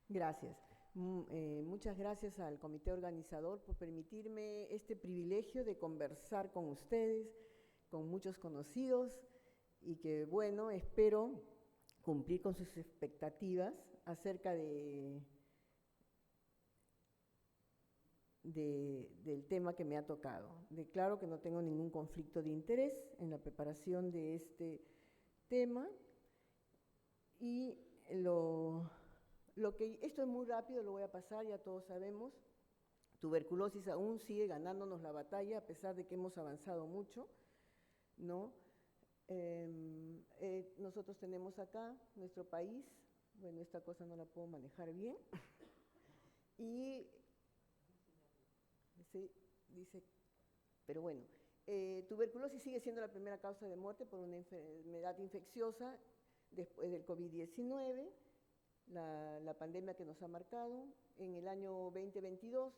Gracias. Muchas gracias al comité organizador por permitirme este privilegio de conversar con ustedes, con muchos conocidos, y que, bueno, espero cumplir con sus expectativas acerca del tema que me ha tocado. Declaro que no tengo ningún conflicto de interés en la preparación de este tema y esto es muy rápido, lo voy a pasar, ya todos sabemos. Tuberculosis aún sigue ganándonos la batalla a pesar de que hemos avanzado mucho, ¿no? Nosotros tenemos acá nuestro país, bueno, esta cosa no la puedo manejar bien, y sí, dice, pero bueno, tuberculosis sigue siendo la primera causa de muerte por una enfermedad infecciosa después del COVID-19, la pandemia que nos ha marcado. En el año 2022,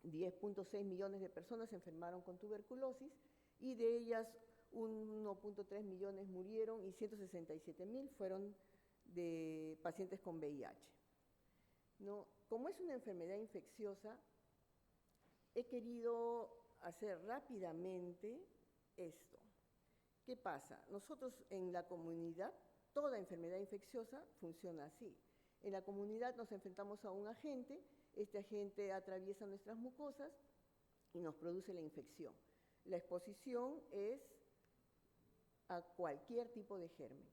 10.6 millones de personas se enfermaron con tuberculosis y de ellas 1.3 millones murieron y 167.000 fueron de pacientes con VIH. ¿No? Como es una enfermedad infecciosa, he querido hacer rápidamente esto. ¿Qué pasa? Nosotros en la comunidad, toda enfermedad infecciosa funciona así. En la comunidad nos enfrentamos a un agente, este agente atraviesa nuestras mucosas y nos produce la infección. La exposición es a cualquier tipo de germen.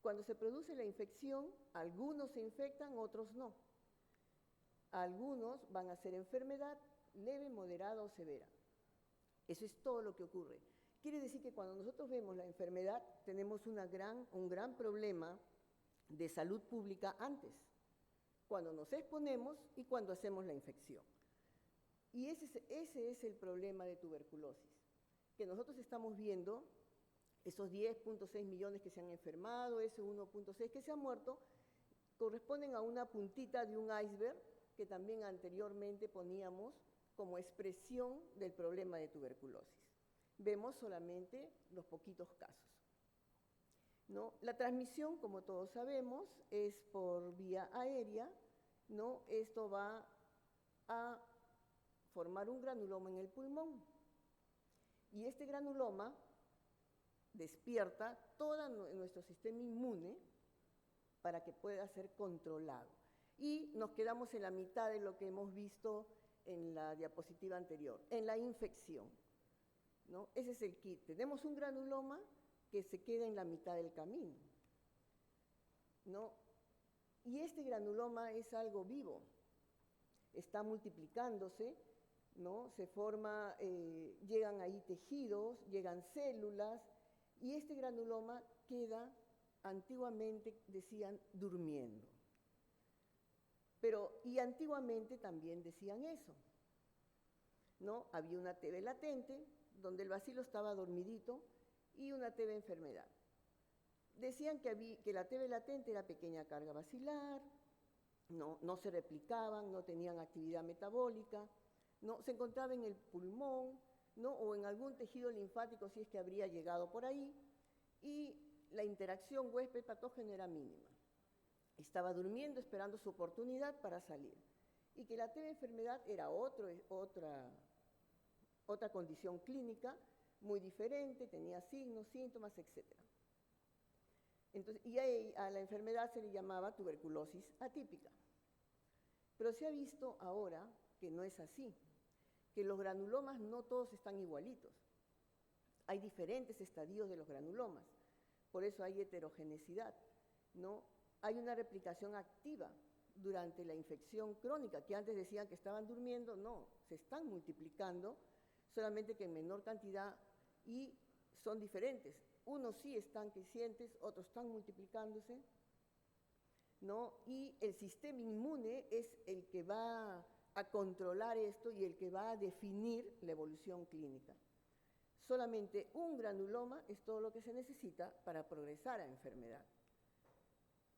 Cuando se produce la infección, algunos se infectan, otros no. Algunos van a ser enfermedad leve, moderada o severa. Eso es todo lo que ocurre. Quiere decir que cuando nosotros vemos la enfermedad, tenemos un gran problema de salud pública antes, cuando nos exponemos y cuando hacemos la infección. Y ese es el problema de tuberculosis, que nosotros estamos viendo esos 10.6 millones que se han enfermado, ese 1.6 que se ha muerto, corresponden a una puntita de un iceberg que también anteriormente poníamos como expresión del problema de tuberculosis. Vemos solamente los poquitos casos, ¿no? La transmisión, como todos sabemos, es por vía aérea, ¿no? Esto va a formar un granuloma en el pulmón y este granuloma despierta todo nuestro sistema inmune para que pueda ser controlado. Y nos quedamos en la mitad de lo que hemos visto en la diapositiva anterior, en la infección, ¿no? Ese es el kit. Tenemos un granuloma que se queda en la mitad del camino, ¿no? Y este granuloma es algo vivo, está multiplicándose, ¿no? Se forma, llegan ahí tejidos, llegan células, y este granuloma queda, antiguamente decían, durmiendo. Y antiguamente también decían eso, ¿no? Había una TB latente, donde el bacilo estaba dormidito, y una TB enfermedad. Decían que la TB latente era pequeña carga bacilar, no se replicaban, no tenían actividad metabólica, ¿no? Se encontraba en el pulmón, ¿no? O en algún tejido linfático si es que habría llegado por ahí, y la interacción huésped-patógeno era mínima. Estaba durmiendo esperando su oportunidad para salir. Y que la TB enfermedad era otra condición clínica muy diferente, tenía signos, síntomas, etc. Entonces, y a la enfermedad se le llamaba tuberculosis atípica. Pero se ha visto ahora que no es así, que los granulomas no todos están igualitos. Hay diferentes estadios de los granulomas, por eso hay heterogeneidad, ¿no? Hay una replicación activa durante la infección crónica, que antes decían que estaban durmiendo, no, se están multiplicando, solamente que en menor cantidad y son diferentes. Unos sí están crecientes, otros están multiplicándose, ¿no? Y el sistema inmune es el que va a controlar esto y el que va a definir la evolución clínica. Solamente un granuloma es todo lo que se necesita para progresar a enfermedad.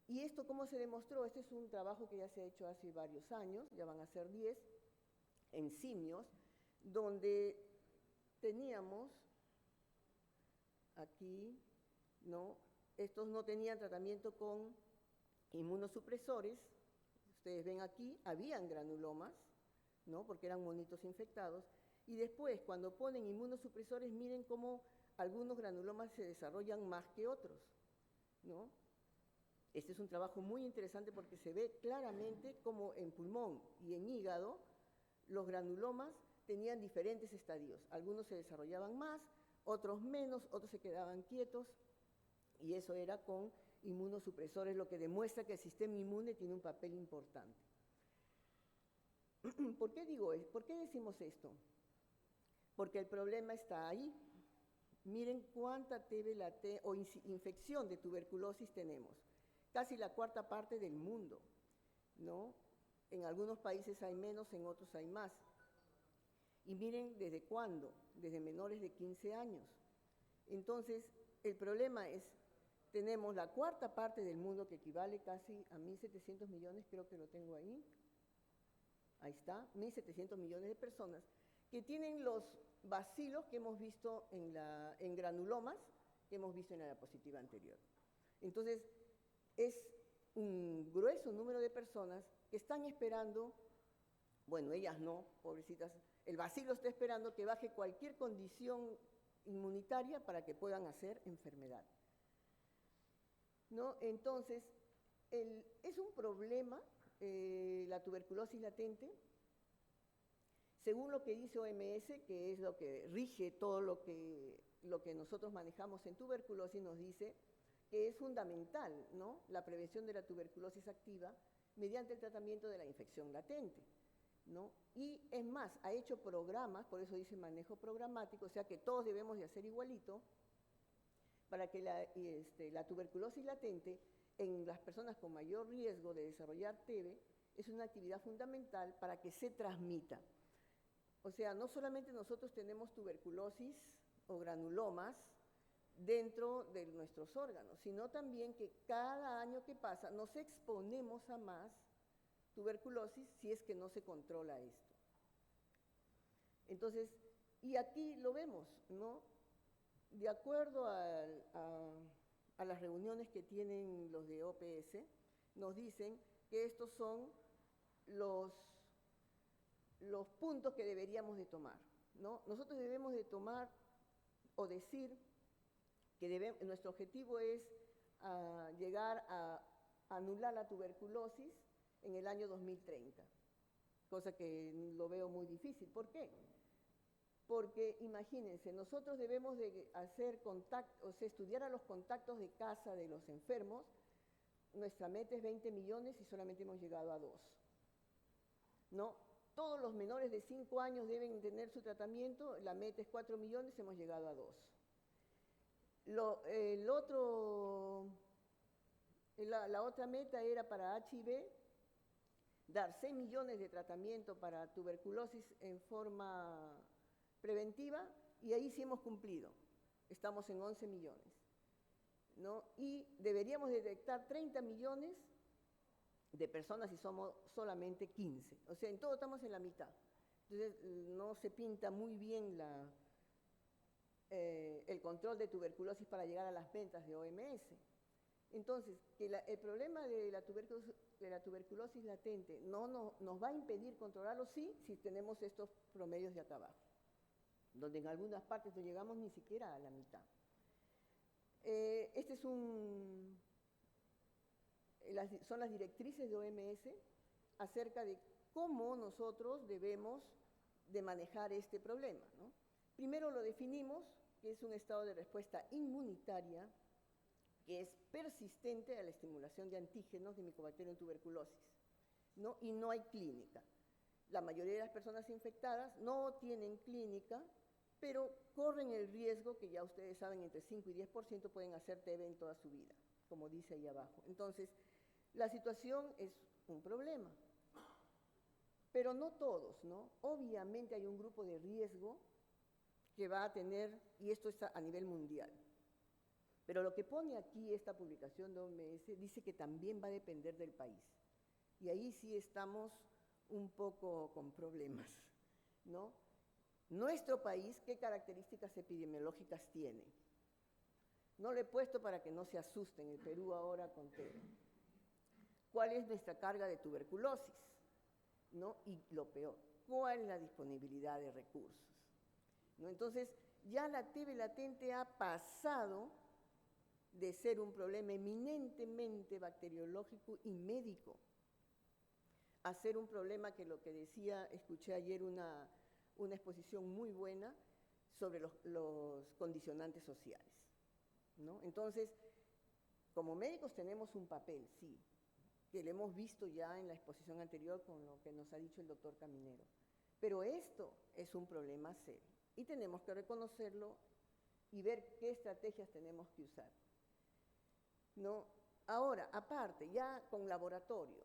¿Y esto cómo se demostró? Este es un trabajo que ya se ha hecho hace varios años, ya van a ser 10, en simios, donde teníamos aquí, ¿no? Estos no tenían tratamiento con inmunosupresores, ustedes ven aquí, habían granulomas, ¿no? Porque eran monitos infectados, y después, cuando ponen inmunosupresores, miren cómo algunos granulomas se desarrollan más que otros, ¿no? Este es un trabajo muy interesante porque se ve claramente cómo en pulmón y en hígado los granulomas tenían diferentes estadios. Algunos se desarrollaban más, otros menos, otros se quedaban quietos, y eso era con inmunosupresores, lo que demuestra que el sistema inmune tiene un papel importante. ¿Por qué decimos esto? Porque el problema está ahí. Miren cuánta TB o infección de tuberculosis tenemos. Casi la cuarta parte del mundo, ¿no? En algunos países hay menos, en otros hay más. Y miren desde cuándo, desde menores de 15 años. Entonces, el problema es, tenemos la cuarta parte del mundo, que equivale casi a 1.700 millones, creo que lo tengo ahí. Ahí está, 1.700 millones de personas, que tienen los bacilos que hemos visto en granulomas, que hemos visto en la diapositiva anterior. Entonces, es un grueso número de personas que están esperando, bueno, ellas no, pobrecitas, el bacilo está esperando que baje cualquier condición inmunitaria para que puedan hacer enfermedad, ¿no? Entonces, es un problema la tuberculosis latente, según lo que dice OMS, que es lo que rige todo lo que nosotros manejamos en tuberculosis, nos dice que es fundamental, ¿no?, la prevención de la tuberculosis activa mediante el tratamiento de la infección latente, ¿no? Y es más, ha hecho programas, por eso dice manejo programático, o sea que todos debemos de hacer igualito, para que la tuberculosis latente en las personas con mayor riesgo de desarrollar TB es una actividad fundamental para que se transmita. O sea, no solamente nosotros tenemos tuberculosis o granulomas dentro de nuestros órganos, sino también que cada año que pasa nos exponemos a más tuberculosis si es que no se controla esto. Entonces, y aquí lo vemos, ¿no? De acuerdo a las reuniones que tienen los de OPS, nos dicen que estos son los puntos que deberíamos de tomar, ¿no? Nosotros debemos de tomar o decir que nuestro objetivo es llegar a anular la tuberculosis en el año 2030, cosa que lo veo muy difícil. ¿Por qué? Porque imagínense, nosotros debemos de hacer contacto, o sea, estudiar a los contactos de casa de los enfermos. Nuestra meta es 20 millones y solamente hemos llegado a 2, ¿no? Todos los menores de 5 años deben tener su tratamiento, la meta es 4 millones, hemos llegado a 2. La otra meta era para HIV, dar 6 millones de tratamiento para tuberculosis en forma preventiva, y ahí sí hemos cumplido, estamos en 11 millones, ¿no? Y deberíamos detectar 30 millones de personas y somos solamente 15, o sea, en todo estamos en la mitad. Entonces, no se pinta muy bien el control de tuberculosis para llegar a las ventas de OMS. Entonces, el problema de la tuberculosis latente nos va a impedir controlarlo, sí, si tenemos estos promedios de acá abajo, donde en algunas partes no llegamos ni siquiera a la mitad. Son las directrices de OMS acerca de cómo nosotros debemos de manejar este problema, ¿no? Primero lo definimos, que es un estado de respuesta inmunitaria que es persistente a la estimulación de antígenos de Mycobacterium tuberculosis, ¿no? Y no hay clínica. La mayoría de las personas infectadas no tienen clínica, pero corren el riesgo, que ya ustedes saben, entre 5 y 10% pueden hacer TB en toda su vida, como dice ahí abajo. Entonces, la situación es un problema, pero no todos, ¿no? Obviamente hay un grupo de riesgo que va a tener, y esto está a nivel mundial. Pero lo que pone aquí esta publicación de OMS dice que también va a depender del país. Y ahí sí estamos un poco con problemas, ¿no? Nuestro país, ¿qué características epidemiológicas tiene? No lo he puesto para que no se asusten, el Perú ahora con TB. cuál es nuestra carga de tuberculosis, ¿no? Y lo peor, cuál es la disponibilidad de recursos, ¿no? Entonces, ya la TB latente ha pasado de ser un problema eminentemente bacteriológico y médico a ser un problema que lo que decía, escuché ayer una exposición muy buena sobre los condicionantes sociales, ¿no? Entonces, como médicos tenemos un papel, sí, que lo hemos visto ya en la exposición anterior con lo que nos ha dicho el doctor Caminero, pero esto es un problema serio y tenemos que reconocerlo y ver qué estrategias tenemos que usar, ¿no? Ahora, aparte, ya con laboratorio,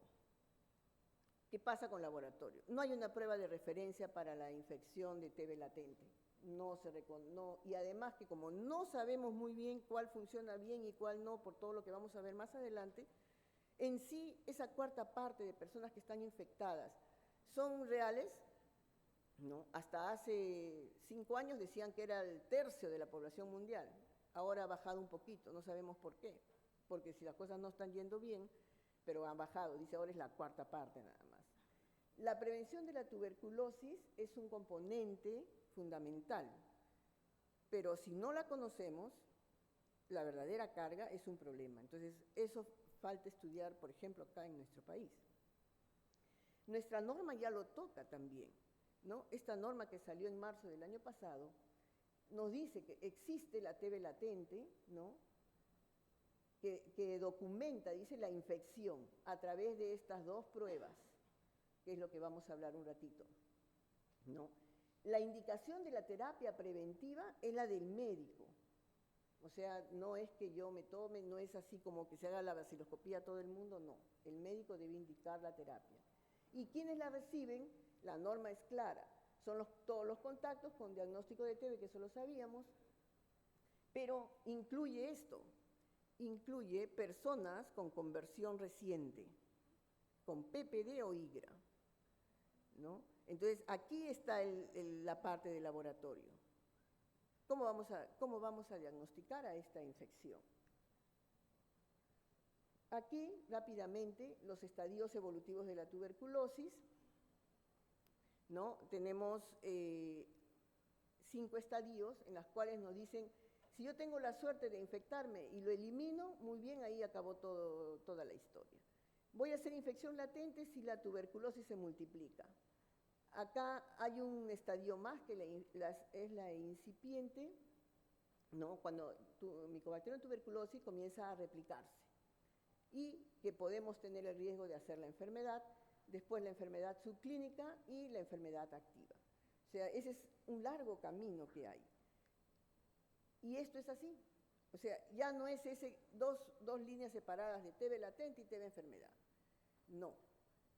¿qué pasa con laboratorio? No hay una prueba de referencia para la infección de TB latente. Y además que como no sabemos muy bien cuál funciona bien y cuál no, por todo lo que vamos a ver más adelante, en sí esa cuarta parte de personas que están infectadas son reales, ¿no? Hasta hace 5 años decían que era el tercio de la población mundial, ahora ha bajado un poquito, no sabemos por qué, porque si las cosas no están yendo bien, pero han bajado, dice ahora es la cuarta parte nada más. La prevención de la tuberculosis es un componente fundamental, pero si no la conocemos, la verdadera carga es un problema. Entonces, eso falta estudiar, por ejemplo, acá en nuestro país. Nuestra norma ya lo toca también, ¿no? Esta norma que salió en marzo del año pasado nos dice que existe la TB latente, ¿no? Que documenta, dice, la infección a través de estas 2 pruebas, que es lo que vamos a hablar un ratito, ¿no? La indicación de la terapia preventiva es la del médico. O sea, no es que yo me tome, no es así como que se haga la vaciloscopía a todo el mundo, no. El médico debe indicar la terapia. ¿Y quiénes la reciben? La norma es clara. Son todos los contactos con diagnóstico de TB, que eso lo sabíamos, pero incluye esto, incluye personas con conversión reciente, con PPD o IGRA, ¿no? Entonces, aquí está la parte del laboratorio. ¿Cómo vamos a diagnosticar a esta infección? Aquí, rápidamente, los estadios evolutivos de la tuberculosis, ¿no? Tenemos 5 estadios en los cuales nos dicen, si yo tengo la suerte de infectarme y lo elimino, muy bien, ahí acabó toda la historia. Voy a hacer infección latente si la tuberculosis se multiplica. Acá hay un estadio más que es la incipiente, ¿no? Cuando Mycobacterium tuberculosis comienza a replicarse y que podemos tener el riesgo de hacer la enfermedad, después la enfermedad subclínica y la enfermedad activa. O sea, ese es un largo camino que hay. Y esto es así. O sea, ya no es dos líneas separadas de TB latente y TB enfermedad. No,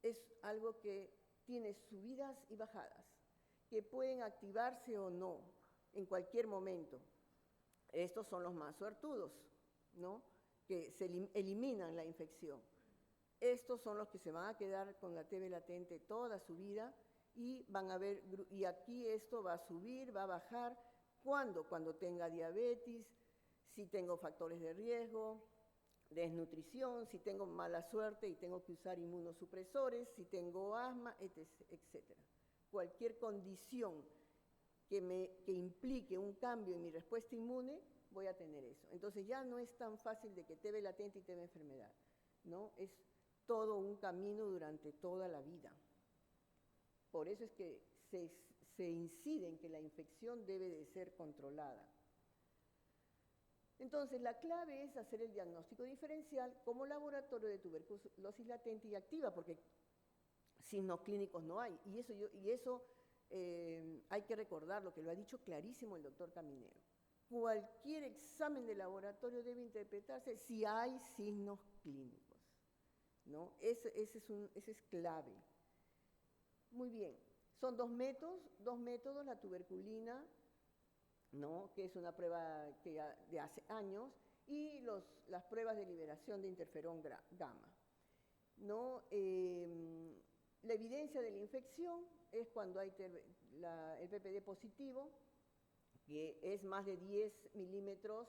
es algo que tiene subidas y bajadas, que pueden activarse o no en cualquier momento. Estos son los más suertudos, ¿no? Que se eliminan la infección. Estos son los que se van a quedar con la TB latente toda su vida y van a ver, y aquí esto va a subir, va a bajar. ¿Cuándo? Cuando tenga diabetes, si tengo factores de riesgo, desnutrición, si tengo mala suerte y tengo que usar inmunosupresores, si tengo asma, etc. Cualquier condición que implique un cambio en mi respuesta inmune, voy a tener eso. Entonces ya no es tan fácil de que TB latente y TB enfermedad, ¿no? Es todo un camino durante toda la vida. Por eso es que se incide en que la infección debe de ser controlada. Entonces, la clave es hacer el diagnóstico diferencial como laboratorio de tuberculosis latente y activa, porque signos clínicos no hay. Y eso hay que recordar, lo que lo ha dicho clarísimo el doctor Caminero. Cualquier examen de laboratorio debe interpretarse si hay signos clínicos, ¿no? Ese es clave. Muy bien, son dos métodos, la tuberculina, ¿no? Que es una prueba de hace años, y las pruebas de liberación de interferón gamma, ¿no? La evidencia de la infección es cuando hay el PPD positivo, que es más de 10 milímetros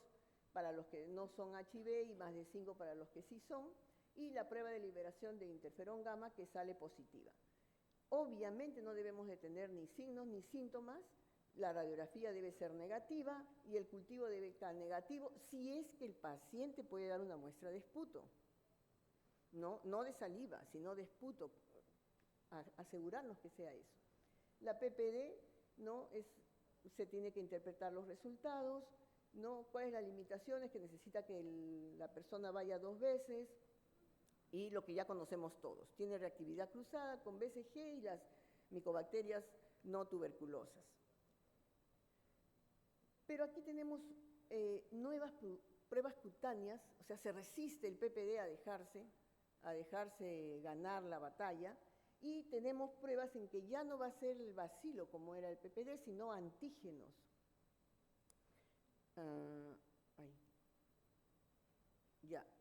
para los que no son HIV y más de 5 para los que sí son, y la prueba de liberación de interferón gamma que sale positiva. Obviamente no debemos de tener ni signos ni síntomas, la radiografía debe ser negativa y el cultivo debe estar negativo si es que el paciente puede dar una muestra de esputo, no de saliva, sino de esputo, asegurarnos que sea eso. La PPD, se tiene que interpretar los resultados, cuál es la limitación, es que necesita que la persona vaya 2 veces, y lo que ya conocemos todos, tiene reactividad cruzada con BCG y las micobacterias no tuberculosas. Pero aquí tenemos nuevas pruebas cutáneas, o sea, se resiste el PPD a dejarse ganar la batalla, y tenemos pruebas en que ya no va a ser el bacilo como era el PPD, sino antígenos.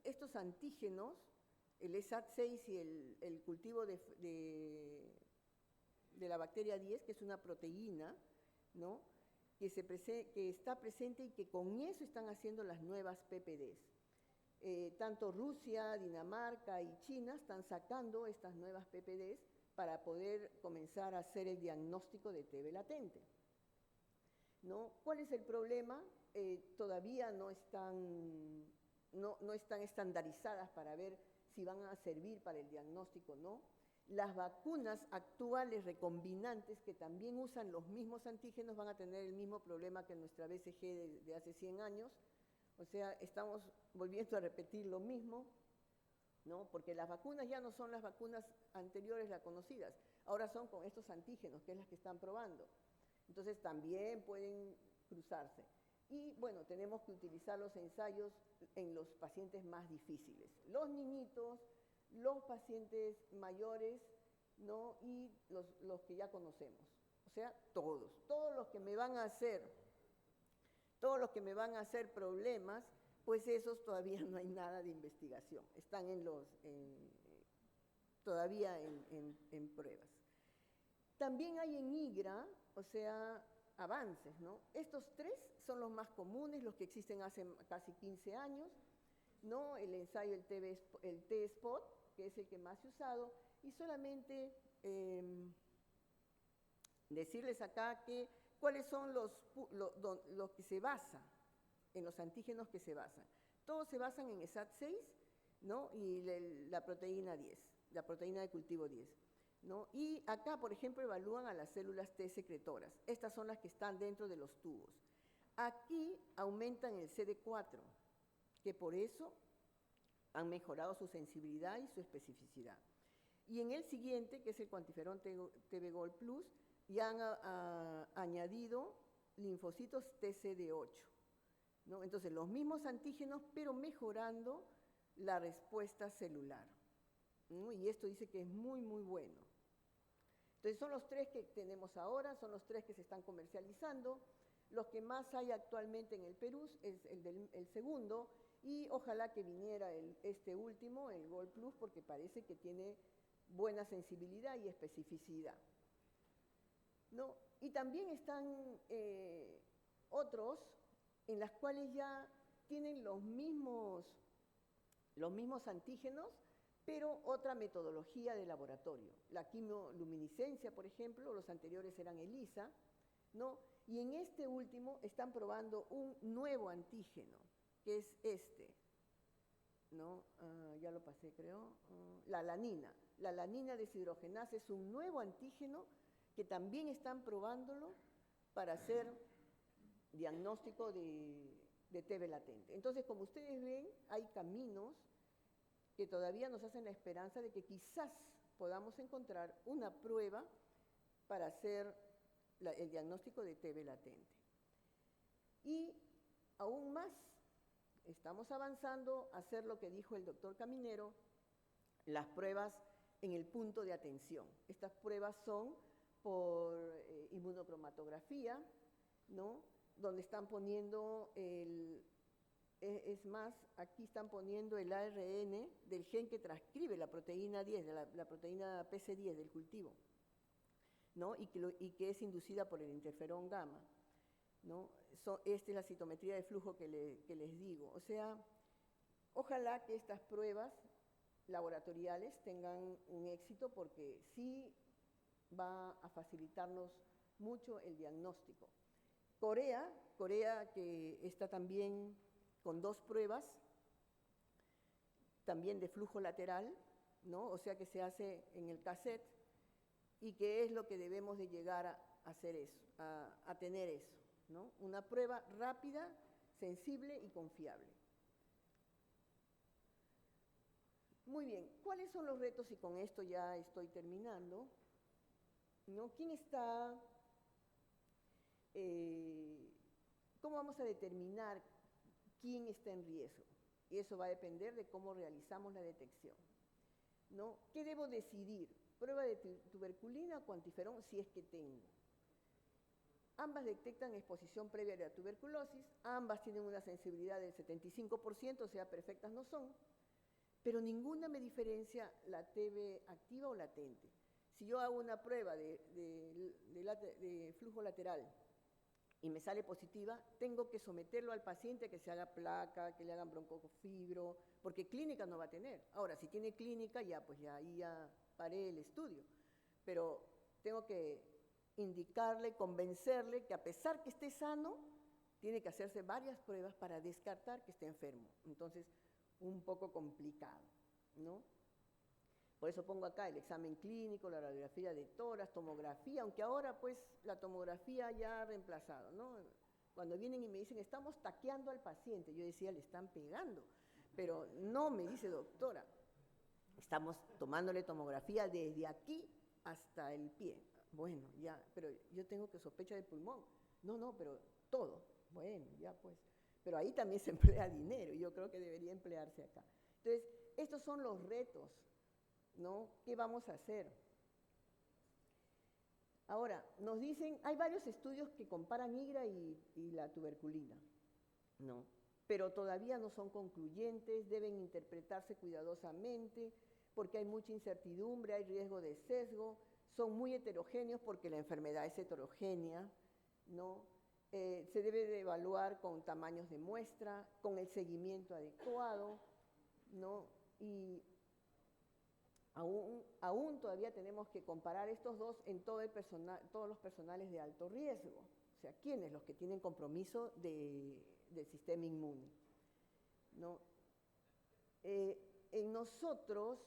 Estos antígenos, el ESAT6 y el cultivo de la bacteria 10, que es una proteína, que está presente y que con eso están haciendo las nuevas PPDs. Tanto Rusia, Dinamarca y China están sacando estas nuevas PPDs para poder comenzar a hacer el diagnóstico de TB latente. ¿Cuál es el problema? Todavía no están estandarizadas para ver si van a servir para el diagnóstico o no. Las vacunas actuales recombinantes, que también usan los mismos antígenos, van a tener el mismo problema que nuestra BCG de hace 100 años. O sea, estamos volviendo a repetir lo mismo, porque las vacunas ya no son las vacunas anteriores, las conocidas. Ahora son con estos antígenos, que es las que están probando. Entonces, también pueden cruzarse. Y, bueno, tenemos que utilizar los ensayos en los pacientes más difíciles. Los niñitos, los pacientes mayores, y los que ya conocemos. O sea, todos los que me van a hacer problemas, pues esos todavía no hay nada de investigación, están todavía en pruebas. También hay en IGRA, o sea, avances, Estos 3 son los más comunes, los que existen hace casi 15 años, el ensayo, el T-Spot, que es el que más se ha usado, y solamente decirles acá que cuáles son los que se basan, en los antígenos que se basan. Todos se basan en ESAT6, y la proteína 10, la proteína de cultivo 10. Y acá, por ejemplo, evalúan a las células T secretoras. Estas son las que están dentro de los tubos. Aquí aumentan el CD4, que por eso han mejorado su sensibilidad y su especificidad. Y en el siguiente, que es el cuantiferón TB-Gold Plus, ya han añadido linfocitos TCD8. Entonces, los mismos antígenos, pero mejorando la respuesta celular. Y esto dice que es muy, muy bueno. Entonces, son los 3 que tenemos ahora, son los 3 que se están comercializando. Los que más hay actualmente en el Perú es el segundo, y ojalá que viniera este último, el Gold Plus, porque parece que tiene buena sensibilidad y especificidad. Y también están otros en las cuales ya tienen los mismos antígenos, pero otra metodología de laboratorio. La quimioluminiscencia, por ejemplo, los anteriores eran ELISA, y en este último están probando un nuevo antígeno, que es este, ya lo pasé, creo, la alanina. La alanina deshidrogenasa es un nuevo antígeno que también están probándolo para hacer diagnóstico de TB latente. Entonces, como ustedes ven, hay caminos que todavía nos hacen la esperanza de que quizás podamos encontrar una prueba para hacer el diagnóstico de TB latente. Y aún más, estamos avanzando a hacer lo que dijo el doctor Caminero, las pruebas en el punto de atención. Estas pruebas son por inmunocromatografía, donde están poniendo es más, aquí están poniendo el ARN del gen que transcribe la proteína 10, la proteína PC10 del cultivo, y que es inducida por el interferón gamma. Esta es la citometría de flujo que les digo. O sea, ojalá que estas pruebas laboratoriales tengan un éxito, porque sí va a facilitarnos mucho el diagnóstico. Corea, que está también con 2 pruebas, también de flujo lateral, ¿no? O sea que se hace en el cassette, y que es lo que debemos de llegar a hacer eso, a tener eso, ¿no? Una prueba rápida, sensible y confiable. Muy bien, ¿cuáles son los retos? Y con esto ya estoy terminando, ¿no? ¿Quién está, cómo vamos a determinar quién está en riesgo? Y eso va a depender de cómo realizamos la detección, ¿no? ¿Qué debo decidir? ¿Prueba de tuberculina o cuantiferón si es que tengo? Ambas detectan exposición previa a la tuberculosis, ambas tienen una sensibilidad del 75%, o sea, perfectas no son, pero ninguna me diferencia la TB activa o latente. Si yo hago una prueba de flujo lateral y me sale positiva, tengo que someterlo al paciente a que se haga placa, que le hagan broncofibro, porque clínica no va a tener. Ahora, si tiene clínica, ya, pues ya ahí ya paré el estudio. Pero tengo que indicarle, convencerle que a pesar que esté sano, tiene que hacerse varias pruebas para descartar que esté enfermo. Entonces, un poco complicado, ¿no? Por eso pongo acá el examen clínico, la radiografía de tórax, tomografía, aunque ahora pues la tomografía ya ha reemplazado, ¿no? Cuando vienen y me dicen, estamos taqueando al paciente, yo decía, le están pegando, pero no, me dice, doctora, estamos tomándole tomografía desde aquí hasta el pie. Bueno, ya, pero yo tengo que sospecha de pulmón. No, pero todo. Bueno, ya pues. Pero ahí también se emplea dinero, y yo creo que debería emplearse acá. Entonces, estos son los retos, ¿no? ¿Qué vamos a hacer? Ahora, nos dicen, hay varios estudios que comparan IGRA y la tuberculina, ¿no? Pero todavía no son concluyentes, deben interpretarse cuidadosamente, porque hay mucha incertidumbre, hay riesgo de sesgo, son muy heterogéneos porque la enfermedad es heterogénea, ¿no? Se debe de evaluar con tamaños de muestra, con el seguimiento adecuado, ¿no? Y aún todavía tenemos que comparar estos dos en todos los personales de alto riesgo. O sea, ¿quiénes? Los que tienen compromiso del sistema inmune, ¿no? En nosotros,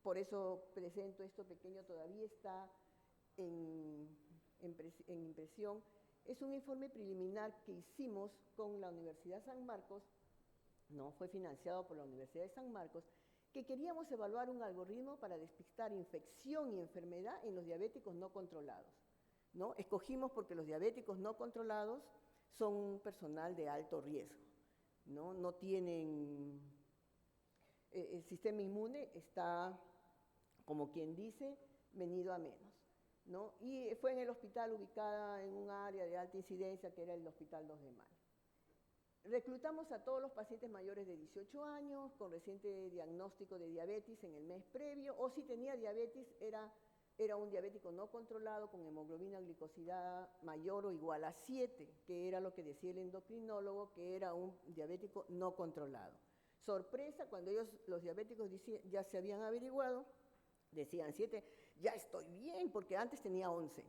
por eso presento esto pequeño, todavía está en impresión, es un informe preliminar que hicimos con la Universidad San Marcos, no fue financiado por la Universidad de San Marcos, que queríamos evaluar un algoritmo para despistar infección y enfermedad en los diabéticos no controlados, ¿no? Escogimos porque los diabéticos no controlados son un personal de alto riesgo, ¿no? No tienen, el sistema inmune está, como quien dice, venido a menos, ¿no? Y fue en el hospital ubicada en un área de alta incidencia que era el Hospital 2 de Mayo. Reclutamos a todos los pacientes mayores de 18 años con reciente diagnóstico de diabetes en el mes previo, o si tenía diabetes era un diabético no controlado con hemoglobina glicosilada mayor o igual a 7, que era lo que decía el endocrinólogo, que era un diabético no controlado. Sorpresa, cuando los diabéticos ya se habían averiguado, decían 7, ya estoy bien, porque antes tenía 11.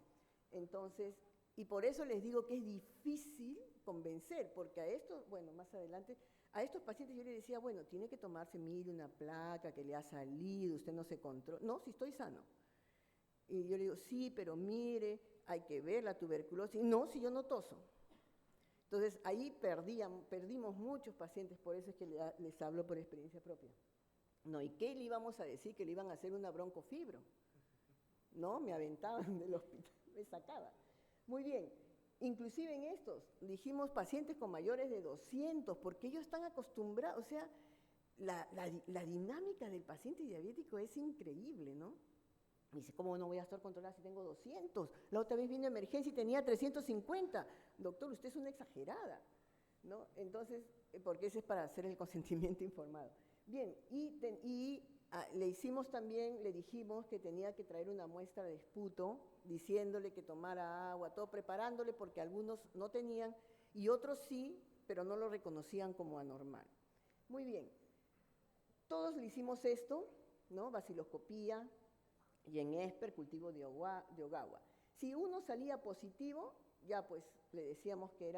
Entonces, y por eso les digo que es difícil convencer, porque a estos, bueno, más adelante, a estos pacientes yo les decía, bueno, tiene que tomarse, mire, una placa que le ha salido, usted no se controla. No, si estoy sano. Y yo le digo, sí, pero mire, hay que ver la tuberculosis. No, si yo no toso. Entonces, ahí perdimos muchos pacientes, por eso es que les hablo por experiencia propia. No, ¿y qué le íbamos a decir? Que le iban a hacer una broncofibro. No, me aventaban del hospital, me sacaban. Muy bien, inclusive en estos, dijimos pacientes con mayores de 200, porque ellos están acostumbrados, o sea, la dinámica del paciente diabético es increíble, ¿no? Me dice, ¿cómo no voy a estar controlada si tengo 200? La otra vez vine a emergencia y tenía 350. Doctor, usted es una exagerada, ¿no? Entonces, porque ese es para hacer el consentimiento informado. Bien, le hicimos también, le dijimos que tenía que traer una muestra de esputo, diciéndole que tomara agua, todo preparándole, porque algunos no tenían y otros sí, pero no lo reconocían como anormal. Muy bien. Todos le hicimos esto, ¿no? Vaciloscopía y en ESPER cultivo de Ogawa. Si uno salía positivo, ya pues le decíamos que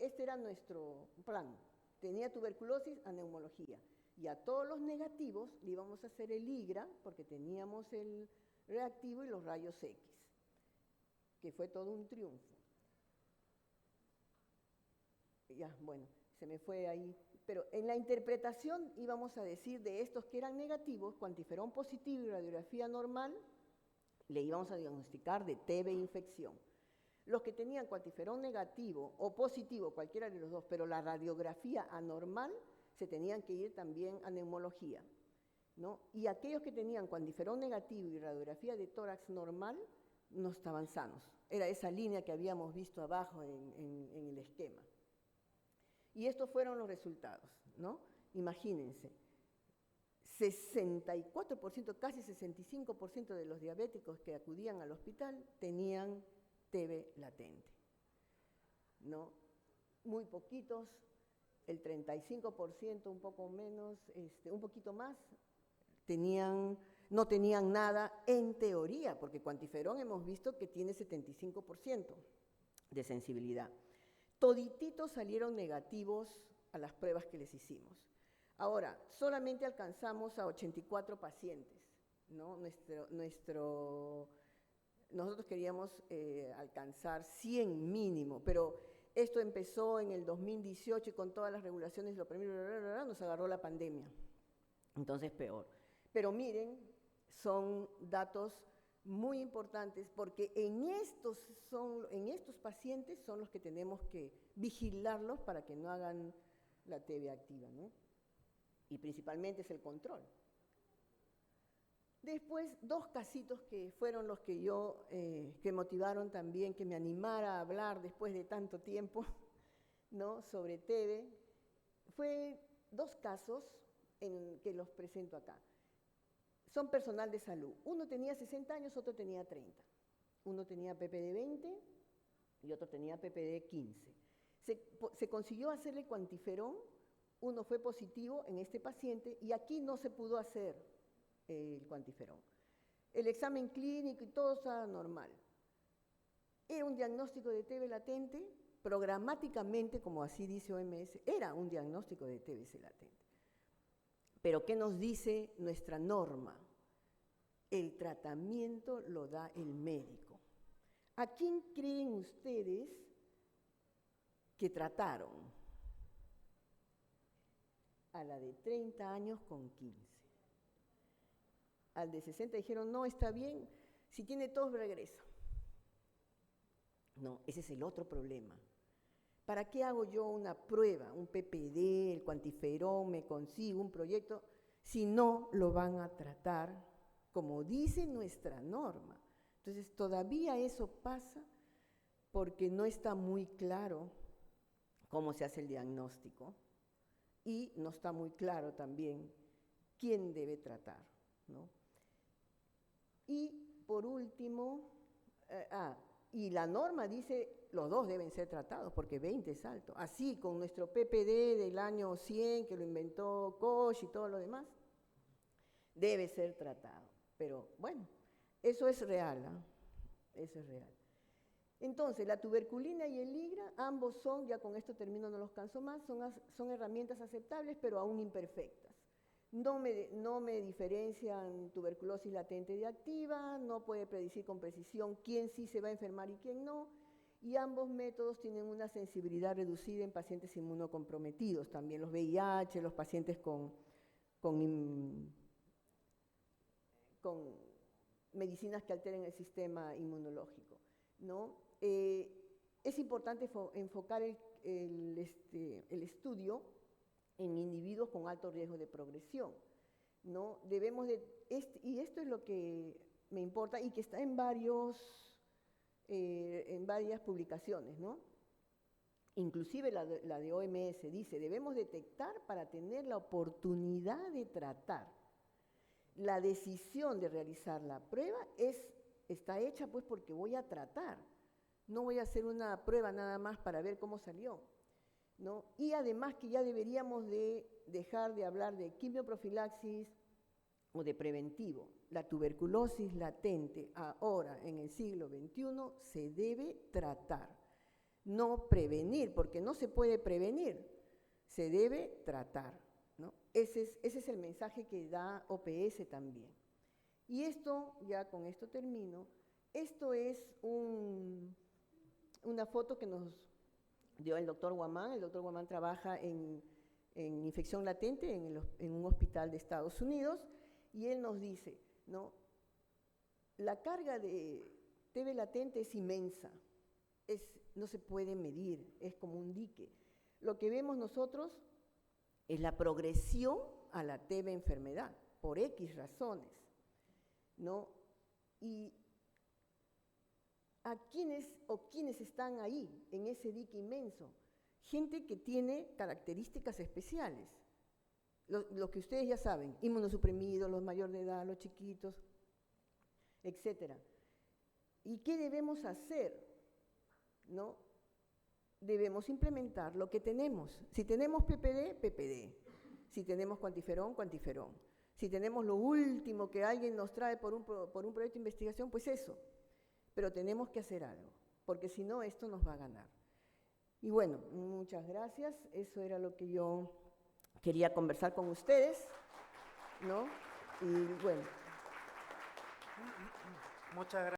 este era nuestro plan. Tenía tuberculosis a neumología. Y a todos los negativos le íbamos a hacer el IGRA, porque teníamos el reactivo y los rayos X, que fue todo un triunfo. Ya, bueno, se me fue ahí. Pero en la interpretación íbamos a decir de estos que eran negativos, cuantiferón positivo y radiografía normal, le íbamos a diagnosticar de TB infección. Los que tenían cuantiferón negativo o positivo, cualquiera de los dos, pero la radiografía anormal, se tenían que ir también a neumología, ¿no? Y aquellos que tenían cuantiferón negativo y radiografía de tórax normal, no estaban sanos. Era esa línea que habíamos visto abajo en el esquema. Y estos fueron los resultados, ¿no? Imagínense, 64%, casi 65% de los diabéticos que acudían al hospital tenían TB latente, ¿no? Muy poquitos, el 35%, un poco menos, un poquito más, no tenían nada en teoría, porque cuantiferón hemos visto que tiene 75% de sensibilidad. Todititos salieron negativos a las pruebas que les hicimos. Ahora, solamente alcanzamos a 84 pacientes, ¿no? Nosotros queríamos alcanzar 100 mínimo, pero esto empezó en el 2018 y con todas las regulaciones, lo primero, nos agarró la pandemia. Entonces, peor. Pero miren, son datos muy importantes porque en estos pacientes son los que tenemos que vigilarlos para que no hagan la TB activa, ¿no? Y principalmente es el control. Después, dos casitos que fueron los que que motivaron también que me animara a hablar después de tanto tiempo, ¿no? Sobre TB. Fue dos casos que los presento acá. Son personal de salud. Uno tenía 60 años, otro tenía 30. Uno tenía PPD 20 y otro tenía PPD 15. Se consiguió hacerle cuantiferón, uno fue positivo en este paciente y aquí no se pudo hacer el cuantiferón. El examen clínico y todo estaba normal. Era un diagnóstico de TB latente, programáticamente, como así dice OMS, era un diagnóstico de TBC latente. Pero ¿qué nos dice nuestra norma? El tratamiento lo da el médico. ¿A quién creen ustedes que trataron? A la de 30 años con 15. Al de 60 dijeron, no, está bien, si tiene tos, regresa. No, ese es el otro problema. ¿Para qué hago yo una prueba, un PPD, el cuantiferón, me consigo un proyecto, si no lo van a tratar como dice nuestra norma? Entonces, todavía eso pasa porque no está muy claro cómo se hace el diagnóstico y no está muy claro también quién debe tratar, ¿no? Y por último, y la norma dice los dos deben ser tratados porque 20 es alto. Así con nuestro PPD del año 100 que lo inventó Koch y todo lo demás, debe ser tratado. Pero bueno, eso es real, ¿eh? Eso es real. Entonces, la tuberculina y el IGRA, ambos son, ya con esto termino, no los canso más, son herramientas aceptables, pero aún imperfectas. No me diferencian tuberculosis latente de activa, no puede predecir con precisión quién sí se va a enfermar y quién no, y ambos métodos tienen una sensibilidad reducida en pacientes inmunocomprometidos, también los VIH, los pacientes con medicinas que alteren el sistema inmunológico, ¿no? Es importante enfocar el estudio en individuos con alto riesgo de progresión, ¿no? Y esto es lo que me importa y que está en varias publicaciones, ¿no? Inclusive la de OMS dice, debemos detectar para tener la oportunidad de tratar. La decisión de realizar la prueba está hecha pues porque voy a tratar, no voy a hacer una prueba nada más para ver cómo salió, ¿no? Y además que ya deberíamos de dejar de hablar de quimioprofilaxis o de preventivo. La tuberculosis latente ahora en el siglo XXI se debe tratar, no prevenir, porque no se puede prevenir, se debe tratar, ¿no? Ese es el mensaje que da OPS también. Y esto, ya con esto termino, esto es una foto que nos dio el doctor Guamán. El doctor Guamán trabaja en infección latente en un hospital de Estados Unidos, y él nos dice, ¿no? La carga de TB latente es inmensa, no se puede medir, es como un dique. Lo que vemos nosotros es la progresión a la TB enfermedad, por X razones, ¿no? Y ¿quiénes están ahí, en ese dique inmenso? Gente que tiene características especiales. Lo que ustedes ya saben, inmunosuprimidos, los mayores de edad, los chiquitos, etc. ¿Y qué debemos hacer? ¿No? Debemos implementar lo que tenemos. Si tenemos PPD, PPD. Si tenemos cuantiferón, cuantiferón. Si tenemos lo último que alguien nos trae por un proyecto de investigación, pues eso. Pero tenemos que hacer algo, porque si no, esto nos va a ganar. Y bueno, muchas gracias. Eso era lo que yo quería conversar con ustedes, ¿no? Y bueno. Muchas gracias.